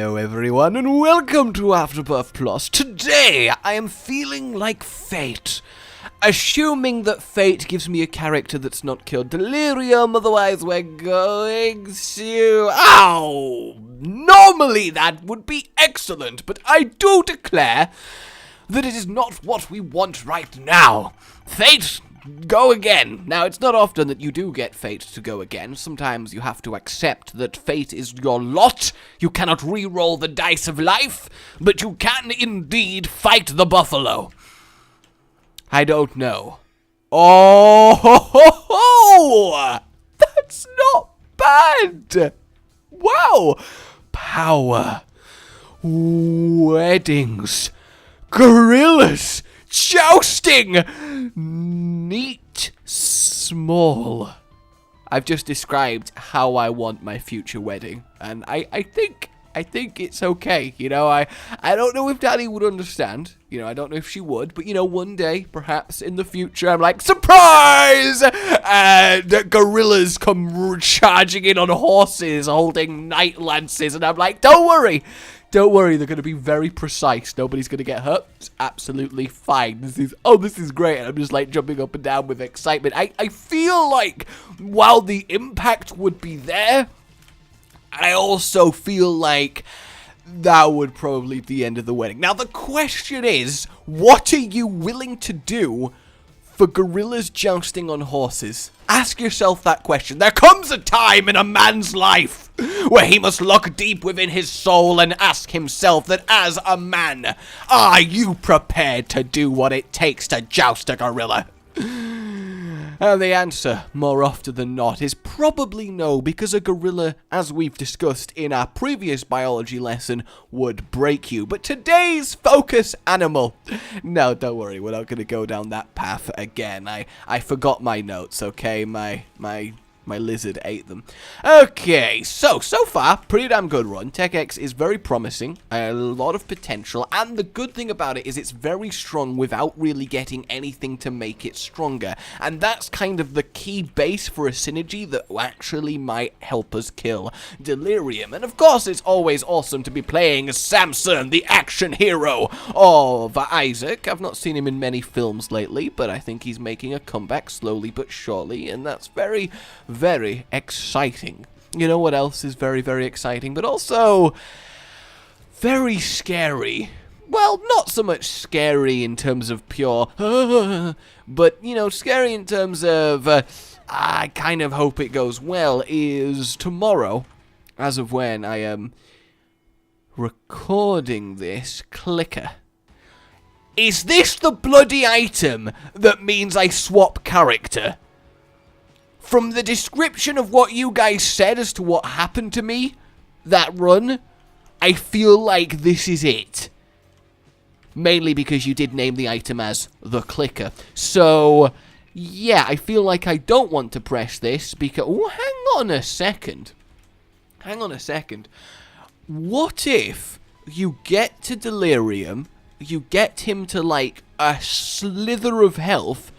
Hello everyone and welcome to Afterbirth Plus. Today I am feeling like fate. Assuming that fate gives me a character that's not killed delirium, otherwise we're going to... Ow! Normally that would be excellent, but I do declare that it is not what we want right now. Fate, go again. Now, it's not often that you do get fate to go again. Sometimes you have to accept that fate is your lot. You cannot re-roll the dice of life, but you can indeed fight the buffalo. I don't know. Oh, ho, ho, ho! That's not bad. Wow. Power. Weddings. Gorillas. Jousting. Neat. Small. I've just described how I want my future wedding. And I think it's okay. You know, I don't know if Daddy would understand. You know, I don't know if she would. But, you know, one day, perhaps in the future, I'm like, surprise! And gorillas come charging in on horses holding knight lances. And I'm like, don't worry. Don't worry, they're going to be very precise. Nobody's going to get hurt. It's absolutely fine. This is great. And I'm just like jumping up and down with excitement. I feel like while the impact would be there, I also feel like that would probably be the end of the wedding. Now, the question is, what are you willing to do for gorillas jousting on horses? Ask yourself that question. There comes a time in a man's life where he must look deep within his soul and ask himself that as a man, are you prepared to do what it takes to joust a gorilla? And the answer, more often than not, is probably no, because a gorilla, as we've discussed in our previous biology lesson, would break you. But today's focus animal... No, don't worry, we're not going to go down that path again. I forgot my notes, okay? My lizard ate them. Okay, so far, pretty damn good run. TechX is very promising, a lot of potential, and the good thing about it is it's very strong without really getting anything to make it stronger. And that's kind of the key base for a synergy that actually might help us kill Delirium. And of course, it's always awesome to be playing as Samson, the action hero of Isaac. I've not seen him in many films lately, but I think he's making a comeback slowly but surely, and that's very exciting. You know what else is very, very exciting, but also very scary? Well, not so much scary in terms of pure, but, you know, scary in terms of, I kind of hope it goes well, is tomorrow, as of when I am recording this, clicker. Is this the bloody item that means I swap character? From the description of what you guys said as to what happened to me, that run, I feel like this is it. Mainly because you did name the item as the clicker. So, yeah, I feel like I don't want to press this because... Oh, hang on a second. Hang on a second. What if you get to Delirium, you get him to, like, a slither of health,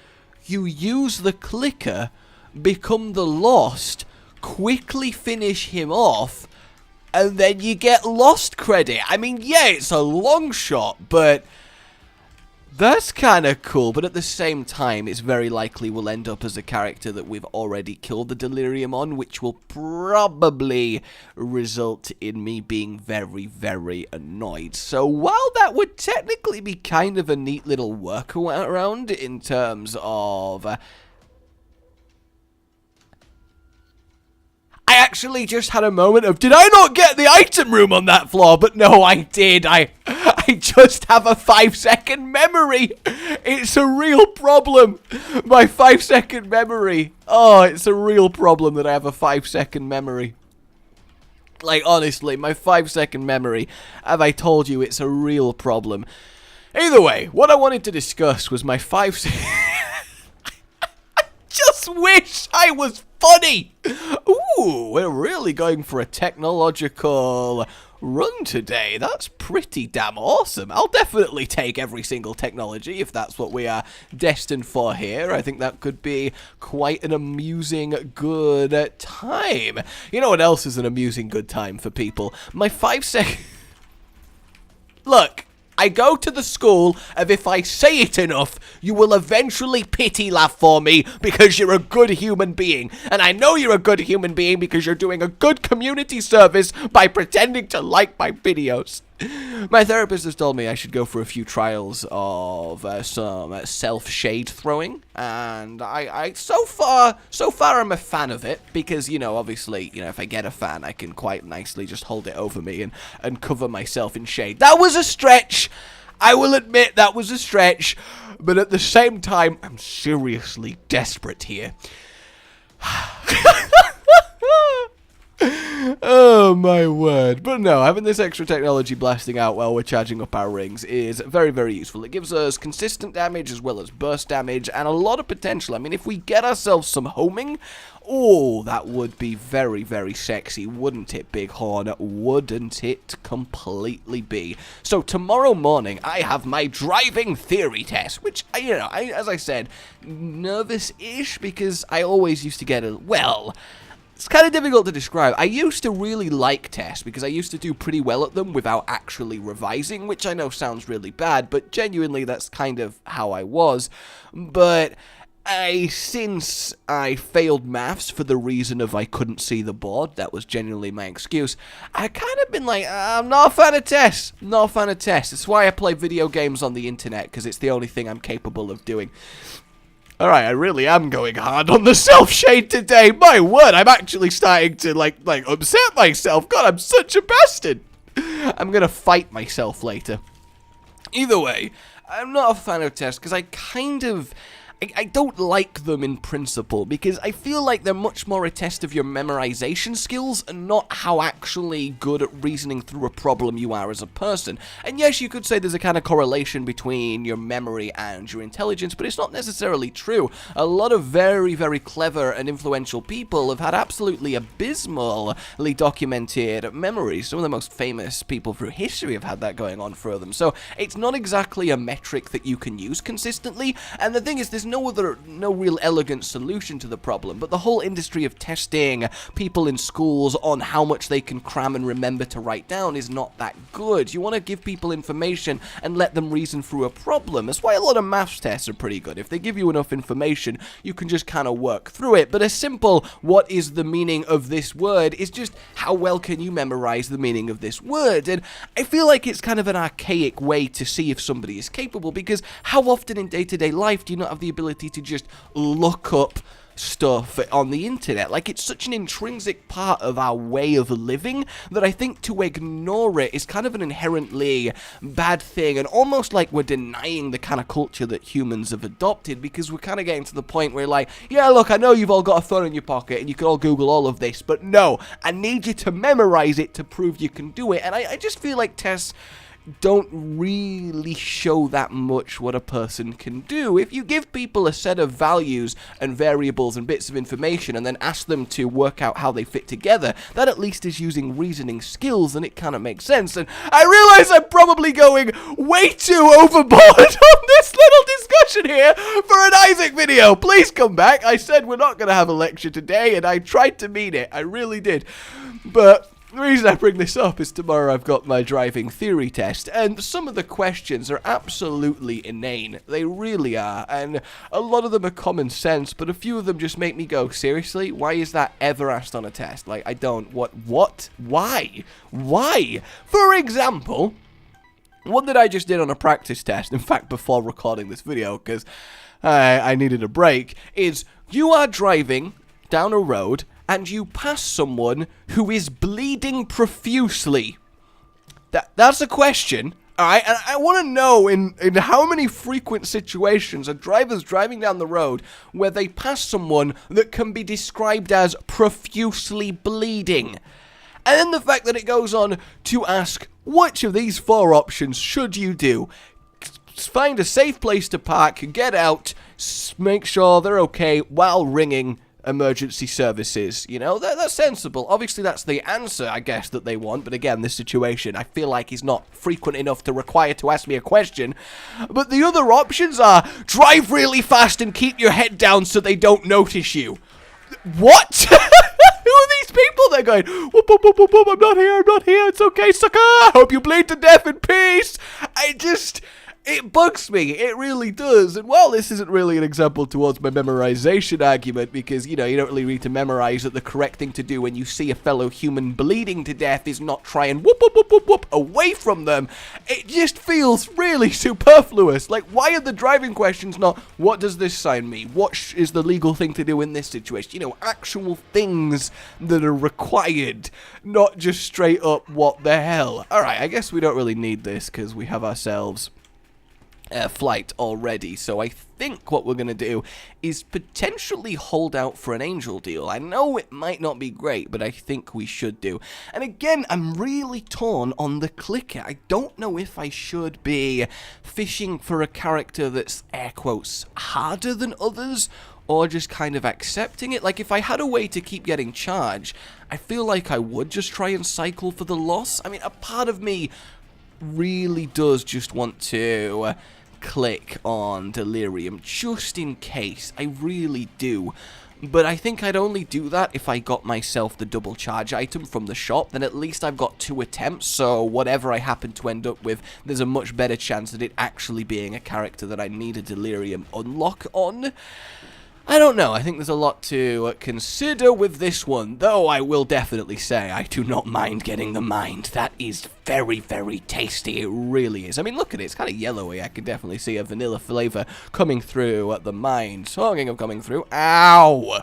you use the clicker... become the Lost, quickly finish him off, and then you get Lost credit. I mean, yeah, it's a long shot, but that's kind of cool. But at the same time, it's very likely we'll end up as a character that we've already killed the Delirium on, which will probably result in me being very, very annoyed. So while that would technically be kind of a neat little workaround in terms of... I actually just had a moment of, did I not get the item room on that floor? But no, I did. I just have a 5-second memory. It's a real problem. My 5-second memory. Oh, it's a real problem that I have a 5-second memory. Like, honestly, my 5-second memory. Have I told you it's a real problem? Either way, what I wanted to discuss was my 5-second... Just wish I was funny. Ooh, we're really going for a technological run today. That's pretty damn awesome. I'll definitely take every single technology if that's what we are destined for here. I think that could be quite an amusing good time. You know what else is an amusing good time for people? My 5 second... Look, I go to the school of if I say it enough, you will eventually pity laugh for me because you're a good human being. And I know you're a good human being because you're doing a good community service by pretending to like my videos. My therapist has told me I should go for a few trials of some self-shade throwing, and I so far I'm a fan of it because, you know, obviously, you know, if I get a fan, I can quite nicely just hold it over me and cover myself in shade. That was a stretch. I will admit that was a stretch, but at the same time, I'm seriously desperate here. Oh my word. But no, having this extra technology blasting out while we're charging up our rings is very, very useful. It gives us consistent damage as well as burst damage and a lot of potential. I mean, if we get ourselves some homing, oh, that would be very, very sexy, wouldn't it, Bighorn? Wouldn't it completely be? So tomorrow morning, I have my driving theory test, which, you know, as I said, nervous-ish because I always used to get it's kind of difficult to describe. I used to really like tests because I used to do pretty well at them without actually revising, which I know sounds really bad, but genuinely that's kind of how I was. But since I failed maths for the reason of I couldn't see the board, that was genuinely my excuse, I kind of been like, I'm not a fan of tests. Not a fan of tests. That's why I play video games on the internet, because it's the only thing I'm capable of doing. Alright, I really am going hard on the self-shade today. My word, I'm actually starting to, like upset myself. God, I'm such a bastard. I'm gonna fight myself later. Either way, I'm not a fan of tests because I don't like them in principle because I feel like they're much more a test of your memorization skills and not how actually good at reasoning through a problem you are as a person. And yes, you could say there's a kind of correlation between your memory and your intelligence, but it's not necessarily true. A lot of very, very clever and influential people have had absolutely abysmally documented memories. Some of the most famous people through history have had that going on for them. So it's not exactly a metric that you can use consistently. And the thing is, there's no real elegant solution to the problem, but the whole industry of testing people in schools on how much they can cram and remember to write down is not that good. You want to give people information and let them reason through a problem. That's why a lot of maths tests are pretty good. If they give you enough information, you can just kind of work through it. But a simple, what is the meaning of this word, is just how well can you memorize the meaning of this word? And I feel like it's kind of an archaic way to see if somebody is capable, because how often in day-to-day life do you not have the ability to just look up stuff on the internet? Like, it's such an intrinsic part of our way of living that I think to ignore it is kind of an inherently bad thing, and almost like we're denying the kind of culture that humans have adopted, because we're kind of getting to the point where, like, yeah, look, I know you've all got a phone in your pocket and you can all Google all of this, but no, I need you to memorize it to prove you can do it. And I just feel like tests don't really show that much what a person can do. If you give people a set of values and variables and bits of information and then ask them to work out how they fit together, that at least is using reasoning skills, and it kind of makes sense. And I realize I'm probably going way too overboard on this little discussion here for an Isaac video. Please come back. I said we're not going to have a lecture today, and I tried to mean it. I really did. But the reason I bring this up is tomorrow I've got my driving theory test, and some of the questions are absolutely inane. They really are, and a lot of them are common sense, but a few of them just make me go, seriously? Why is that ever asked on a test? Like, I don't, what? Why? Why? For example, one that I just did on a practice test, in fact, before recording this video, because I needed a break, is you are driving down a road and you pass someone who is bleeding profusely. That's a question, alright? And I want to know in how many frequent situations are drivers driving down the road where they pass someone that can be described as profusely bleeding. And then the fact that it goes on to ask, which of these 4 options should you do? Find a safe place to park, get out, make sure they're okay while ringing emergency services. You know, that's sensible. Obviously, that's the answer, I guess, that they want. But again, this situation, I feel like is not frequent enough to require to ask me a question. But the other options are drive really fast and keep your head down so they don't notice you. What? Who are these people? They're going, whoop, whoop, whoop, whoop, whoop, I'm not here, it's okay, sucker, I hope you bleed to death in peace. It bugs me, it really does. And while this isn't really an example towards my memorization argument, because, you know, you don't really need to memorize that the correct thing to do when you see a fellow human bleeding to death is not try and whoop, whoop, whoop, whoop, whoop away from them. It just feels really superfluous. Like, why are the driving questions not, what does this sign mean? What is the legal thing to do in this situation? You know, actual things that are required, not just straight up, what the hell? Alright, I guess we don't really need this, because we have ourselves flight already, so I think what we're going to do is potentially hold out for an angel deal. I know it might not be great, but I think we should do. And again, I'm really torn on the clicker. I don't know if I should be fishing for a character that's, air quotes, harder than others, or just kind of accepting it. Like, if I had a way to keep getting charge, I feel like I would just try and cycle for the loss. I mean, a part of me really does just want to click on Delirium, just in case. I really do. But I think I'd only do that if I got myself the double charge item from the shop. Then at least I've got 2 attempts, so whatever I happen to end up with, there's a much better chance of it actually being a character that I need a Delirium unlock on. I don't know, I think there's a lot to consider with this one, though I will definitely say I do not mind getting the mind. That is very, very tasty, it really is. I mean, look at it, it's kind of yellowy. I can definitely see a vanilla flavor coming through at the mind. Talking of coming through, ow!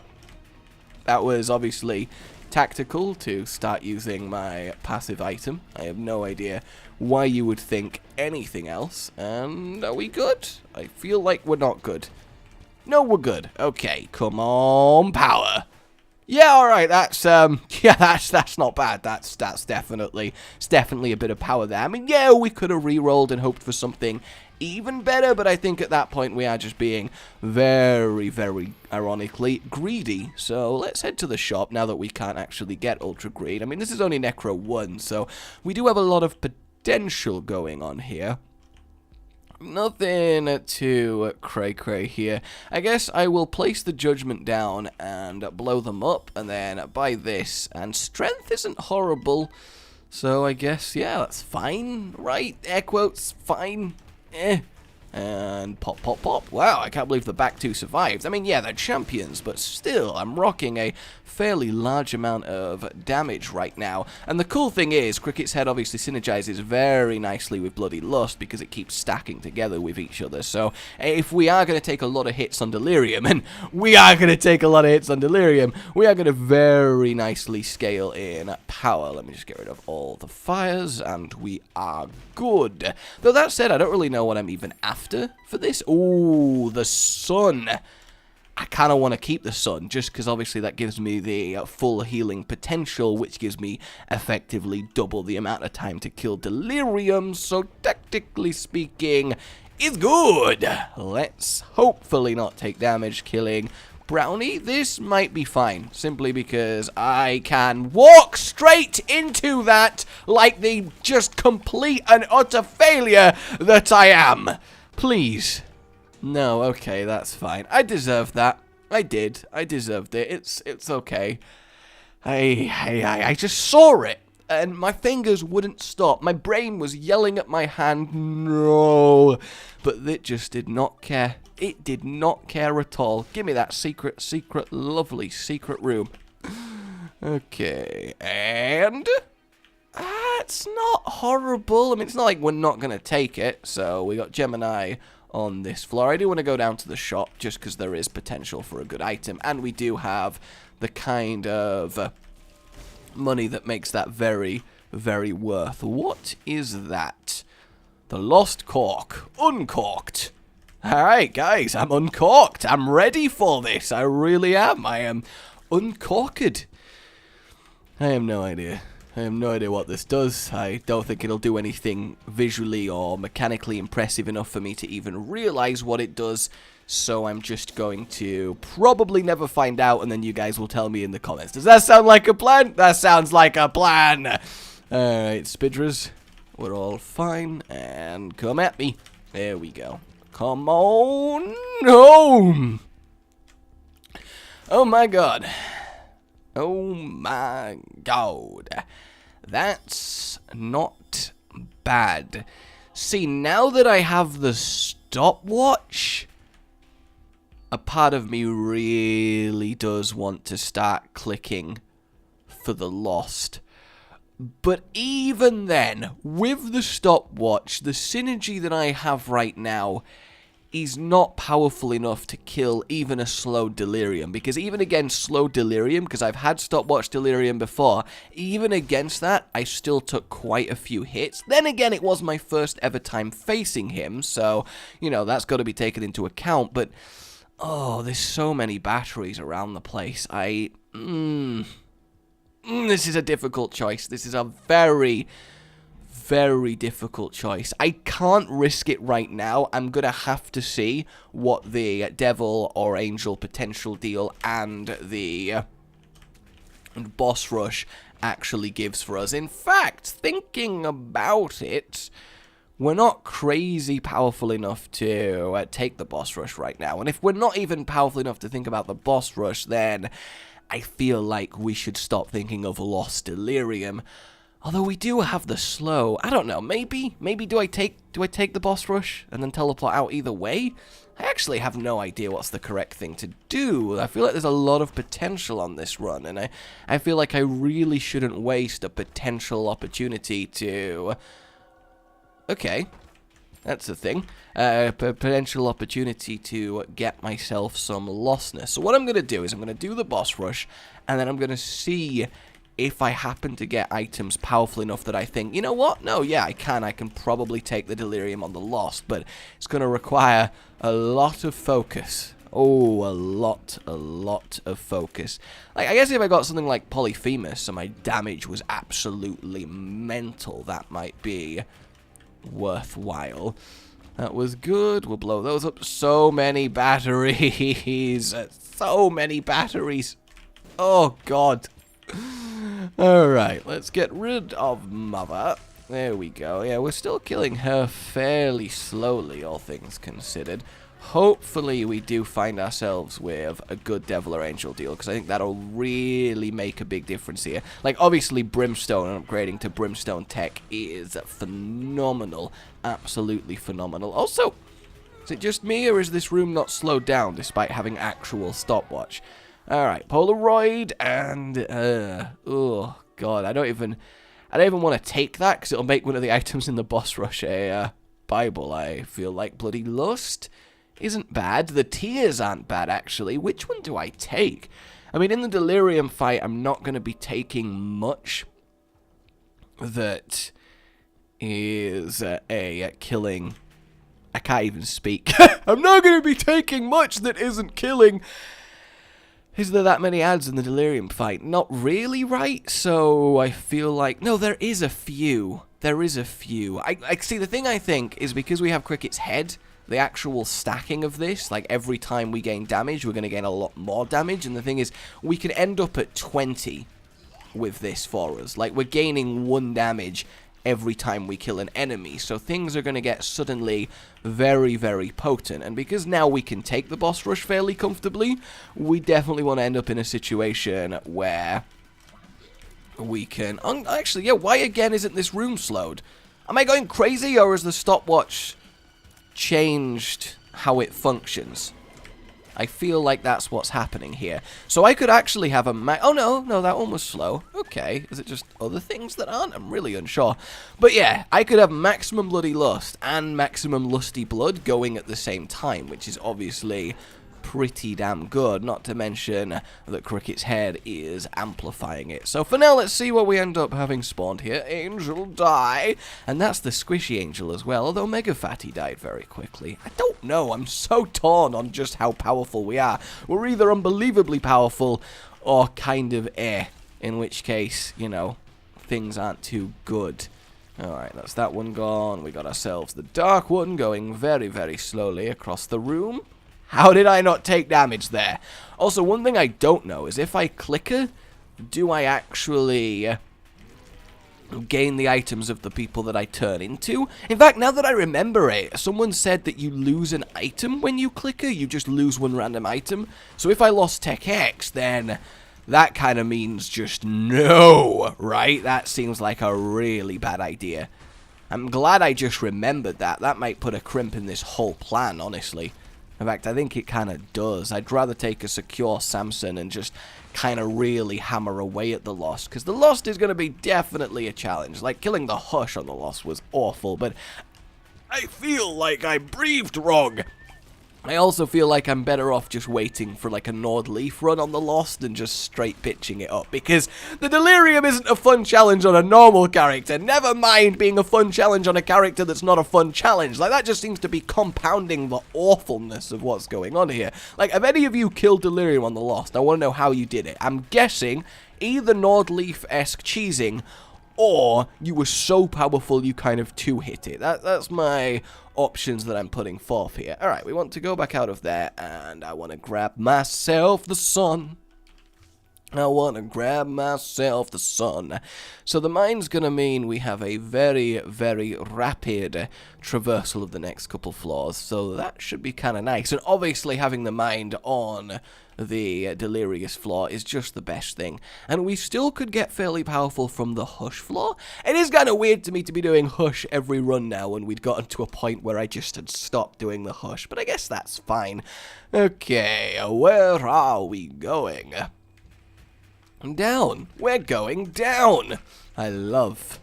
That was obviously tactical to start using my passive item. I have no idea why you would think anything else. And are we good? I feel like we're not good. No, we're good. Okay, come on, power. Yeah, all right. That's yeah, that's not bad. That's definitely a bit of power there. I mean, yeah, we could have re-rolled and hoped for something even better, but I think at that point we are just being very, very ironically greedy. So let's head to the shop now that we can't actually get Ultra Greed. I mean, this is only Necro 1, so we do have a lot of potential going on here. Nothing too cray-cray here. I guess I will place the judgment down and blow them up, and then buy this. And strength isn't horrible, so I guess, yeah, that's fine, right? Air quotes, fine, And pop, pop, pop. Wow, I can't believe the back 2 survived. I mean, yeah, they're champions, but still, I'm rocking a fairly large amount of damage right now. And the cool thing is, Cricket's Head obviously synergizes very nicely with Bloody Lust because it keeps stacking together with each other. So if we are going to take a lot of hits on Delirium, and we are going to take a lot of hits on Delirium, we are going to very nicely scale in power. Let me just get rid of all the fires, and we are good. Though that said, I don't really know what I'm even after for this. Ooh, the sun. I kind of want to keep the sun, just because obviously that gives me the full healing potential, which gives me effectively double the amount of time to kill Delirium, so technically speaking, it's good. Let's hopefully not take damage killing Brownie. This might be fine, simply because I can walk straight into that like the just complete and utter failure that I am. Please. No, okay, that's fine. I deserved that. I did. I deserved it. It's okay. I just saw it, and my fingers wouldn't stop. My brain was yelling at my hand, no, but it just did not care. It did not care at all. Give me that secret, lovely secret room. Okay, and it's not horrible. I mean, it's not like we're not going to take it. So we got Gemini on this floor. I do want to go down to the shop just because there is potential for a good item. And we do have the kind of money that makes that very, very worth. What is that? The Lost Cork. Uncorked. Alright, guys, I'm uncorked. I'm ready for this. I really am. I am uncorked. I have no idea. I have no idea what this does. I don't think it'll do anything visually or mechanically impressive enough for me to even realize what it does. So I'm just going to probably never find out, and then you guys will tell me in the comments. Does that sound like a plan? That sounds like a plan. Alright, Spidras. We're all fine. And come at me. There we go. Come on home. Oh my god. Oh my god. That's not bad. See, now that I have the stopwatch, a part of me really does want to start clicking for the Lost. But even then, with the stopwatch, the synergy that I have right now is not powerful enough to kill even a slow delirium. Because even against slow delirium, because I've had stopwatch delirium before, even against that, I still took quite a few hits. Then again, it was my first ever time facing him, so, you know, that's got to be taken into account. But, oh, there's so many batteries around the place. This is a difficult choice. This is a very, very difficult choice. I can't risk it right now. I'm going to have to see what the devil or angel potential deal and the boss rush actually gives for us. In fact, thinking about it, we're not crazy powerful enough to take the boss rush right now. And if we're not even powerful enough to think about the boss rush, then I feel like we should stop thinking of Lost Delirium. Although we do have the slow. I don't know, maybe do I take the boss rush and then teleport out either way? I actually have no idea what's the correct thing to do. I feel like there's a lot of potential on this run, and I feel like I really shouldn't waste a potential opportunity to... Okay, that's the thing. Potential opportunity to get myself some lostness. So what I'm going to do is I'm going to do the boss rush, and then I'm going to see if I happen to get items powerful enough that I think, you know what? No, yeah, I can probably take the delirium on the lost, but it's going to require a lot of focus. Oh, a lot of focus. Like, I guess if I got something like Polyphemus and my damage was absolutely mental, that might be worthwhile. That was good. We'll blow those up. So many batteries. So many batteries. Oh, God. Alright, let's get rid of Mother. There we go. Yeah, we're still killing her fairly slowly, all things considered. Hopefully we do find ourselves with a good devil or angel deal, because I think that'll really make a big difference here. Like, obviously Brimstone and upgrading to Brimstone tech is phenomenal. Absolutely phenomenal. Also, is it just me, or is this room not slowed down despite having actual stopwatch? Alright, Polaroid, and, oh, God, I don't even want to take that, because it'll make one of the items in the boss rush a, Bible. I feel like bloody Lust isn't bad. The tears aren't bad, actually. Which one do I take? I mean, in the delirium fight, I'm not going to be taking much that is a killing. I can't even speak. I'm not going to be taking much that isn't killing. Is there that many ads in the delirium fight? Not really, right? So I feel like... No, there is a few. There is a few. I see, the thing I think is because we have Cricket's head, the actual stacking of this, like every time we gain damage, we're going to gain a lot more damage. And the thing is, we can end up at 20 with this for us. Like, we're gaining 1 damage every time we kill an enemy, so things are going to get suddenly very, very potent. And because now we can take the boss rush fairly comfortably, we definitely want to end up in a situation where we can... Actually, yeah, why again isn't this room slowed? Am I going crazy, or has the stopwatch changed how it functions? I feel like that's what's happening here. So I could actually have a oh, no, that one was slow. Okay, is it just other things that aren't? I'm really unsure. But yeah, I could have maximum bloody lust and maximum lusty blood going at the same time, which is obviously pretty damn good, not to mention that Cricket's head is amplifying it. So for now, let's see what we end up having spawned here. Angel die, and that's the squishy angel as well, although Mega Fatty died very quickly. I don't know, I'm so torn on just how powerful we are. We're either unbelievably powerful or kind of in which case, you know, things aren't too good. Alright, that's that one gone. We got ourselves the dark one going very, very slowly across the room. How did I not take damage there? Also, one thing I don't know is if I clicker, do I actually gain the items of the people that I turn into? In fact, now that I remember it, someone said that you lose an item when you clicker. You just lose 1 random item. So if I lost Tech X, then that kind of means just no, right? That seems like a really bad idea. I'm glad I just remembered that. That might put a crimp in this whole plan, honestly. In fact, I think it kind of does. I'd rather take a secure Samson and just kind of really hammer away at the Lost, because the Lost is going to be definitely a challenge. Like, killing the Hush on the Lost was awful, but I feel like I breathed wrong. I also feel like I'm better off just waiting for like a Nord Leaf run on the Lost and just straight pitching it up, because the Delirium isn't a fun challenge on a normal character, never mind being a fun challenge on a character that's not a fun challenge. Like, that just seems to be compounding the awfulness of what's going on here. Like, have any of you killed Delirium on the Lost? I want to know how you did it. I'm guessing either Nord Leaf-esque cheesing, or you were so powerful you kind of two-hit it. That's my options that I'm putting forth here. Alright, we want to go back out of there, and I want to grab myself the sun. I want to grab myself the sun. So the mine's going to mean we have a very, very rapid traversal of the next couple floors, so that should be kind of nice. And obviously having the mind on the Delirious floor is just the best thing. And we still could get fairly powerful from the Hush floor. It is kind of weird to me to be doing Hush every run now when we'd gotten to a point where I just had stopped doing the Hush, but I guess that's fine. Okay, where are we going? Down. We're going down. I love.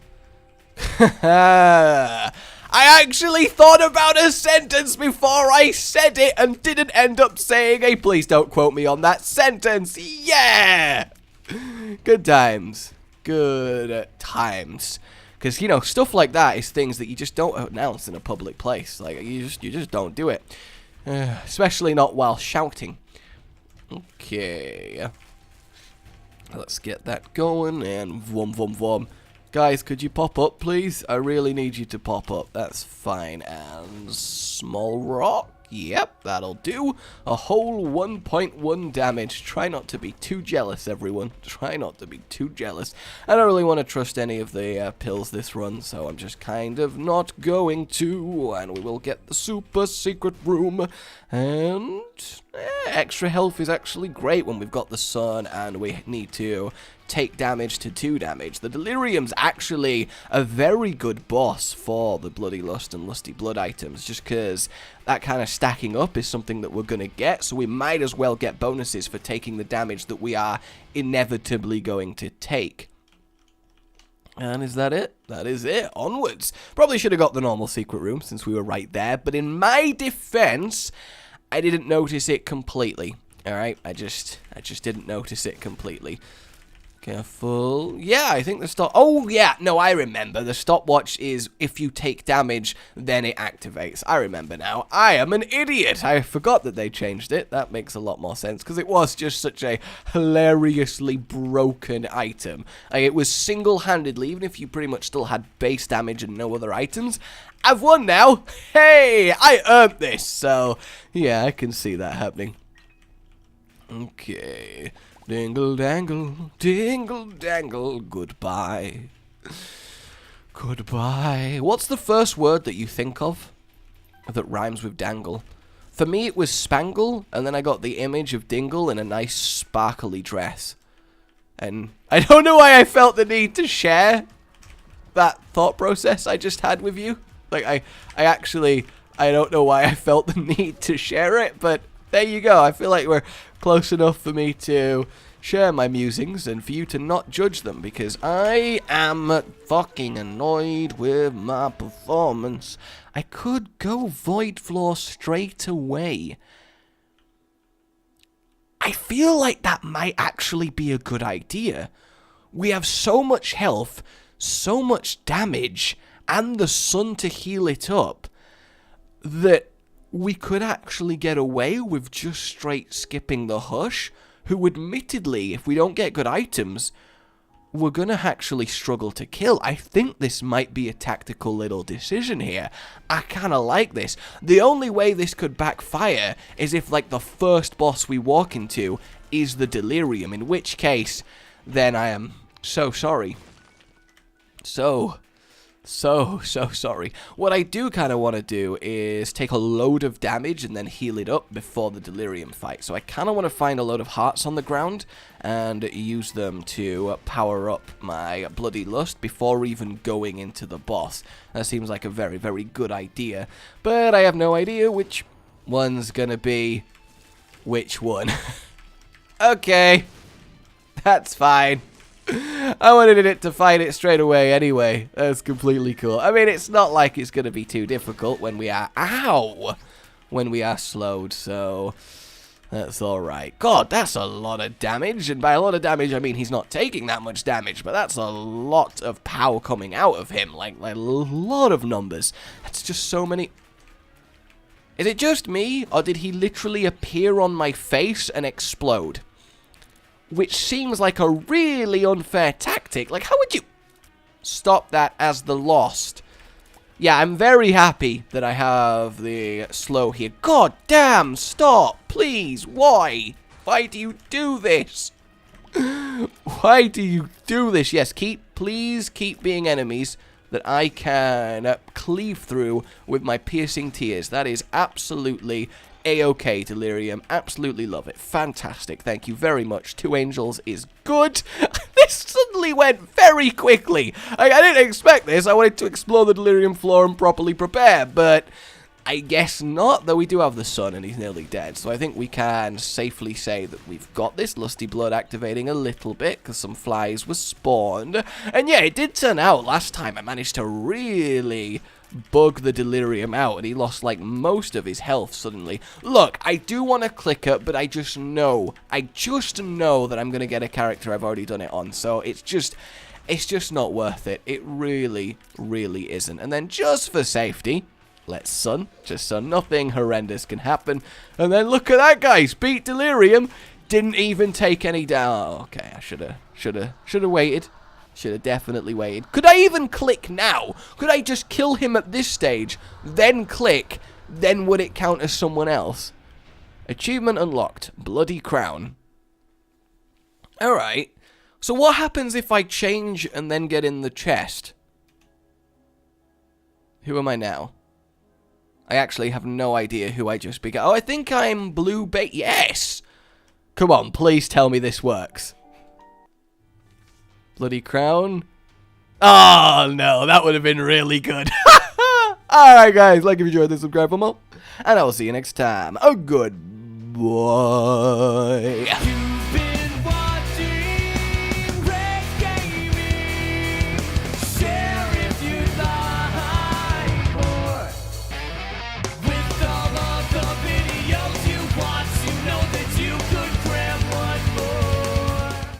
I actually thought about a sentence before I said it and didn't end up saying a please don't quote me on that sentence. Yeah! Good times. Good times. Because, you know, stuff like that is things that you just don't announce in a public place. Like, you just don't do it. Especially not while shouting. Okay. Let's get that going, and vom vom vom. Guys, could you pop up, please? I really need you to pop up. That's fine. And small rock. Yep, that'll do. A whole 1.1 damage. Try not to be too jealous, everyone. Try not to be too jealous. I don't really want to trust any of the pills this run, so I'm just kind of not going to. And we will get the super secret room. And extra health is actually great when we've got the sun and we need to take damage to 2 damage. The Delirium's actually a very good boss for the Bloody Lust and Lusty Blood items, just because that kind of stacking up is something that we're going to get, so we might as well get bonuses for taking the damage that we are inevitably going to take. And is that it? That is it. Onwards. Probably should have got the normal secret room since we were right there, but in my defense, I didn't notice it completely. Alright, I just didn't notice it completely. Careful. Yeah, I think the stop... Oh, yeah. No, I remember. The stopwatch is if you take damage, then it activates. I remember now. I am an idiot. I forgot that they changed it. That makes a lot more sense, because it was just such a hilariously broken item. Like, it was single-handedly, even if you pretty much still had base damage and no other items. I've won now. Hey, I earned this. So, yeah, I can see that happening. Okay... Dingle dangle, goodbye. Goodbye. What's the first word that you think of that rhymes with dangle? For me, it was spangle, and then I got the image of Dingle in a nice sparkly dress. And I don't know why I felt the need to share that thought process I just had with you. Like, I don't know why I felt the need to share it, but there you go. I feel like we're close enough for me to share my musings and for you to not judge them, because I am fucking annoyed with my performance. I could go Void Floor straight away. I feel like that might actually be a good idea. We have so much health, so much damage, and the sun to heal it up, that we could actually get away with just straight skipping the Hush, who admittedly, if we don't get good items, we're gonna actually struggle to kill. I think this might be a tactical little decision here. I kinda like this. The only way this could backfire is if, like, the first boss we walk into is the Delirium, in which case, then I am so sorry. So So sorry. What I do kind of want to do is take a load of damage and then heal it up before the delirium fight. So I kind of want to find a load of hearts on the ground and use them to power up my bloody lust before even going into the boss. That seems like a very, very good idea. But I have no idea which one's gonna be which one. Okay. That's fine. I wanted it to fight it straight away anyway. That's completely cool. I mean, it's not like it's going to be too difficult when we are... Ow! When we are slowed, so... That's alright. God, that's a lot of damage. And by a lot of damage, I mean he's not taking that much damage. But that's a lot of power coming out of him. Like a lot of numbers. That's just so many... Is it just me? Or did he literally appear on my face and explode? Which seems like a really unfair tactic. Like, how would you stop that as the Lost? Yeah, I'm very happy that I have the slow here. God damn, stop, please. Why? Why do you do this? Why do you do this? Yes, please keep being enemies that I can cleave through with my piercing tears. That is absolutely A-OK, Delirium. Absolutely love it. Fantastic. Thank you very much. 2 angels is good. This suddenly went very quickly. I didn't expect this. I wanted to explore the Delirium floor and properly prepare, but I guess not, though we do have the sun and he's nearly dead. So I think we can safely say that we've got this Lusty Blood activating a little bit because some flies were spawned. And yeah, it did turn out last time I managed to really bug the Delirium out and he lost like most of his health suddenly. Look, I do want to click it, but I just know that I'm going to get a character I've already done it on. So it's just not worth it. It really, really isn't. And then just for safety, let's sun. Just sun. Nothing horrendous can happen. And then look at that, guys. Beat Delirium. Didn't even take any down. Oh, okay, I should have waited. Should have definitely waited. Could I even click now? Could I just kill him at this stage, then click, then would it count as someone else? Achievement unlocked. Bloody crown. Alright. So what happens if I change and then get in the chest? Who am I now? I actually have no idea who I just became. Oh, I think I'm Blue Bait. Yes! Come on, please tell me this works. Bloody crown. Oh, no, that would have been really good. Alright, guys, like if you enjoyed this, subscribe for more. And I will see you next time. Oh, goodbye.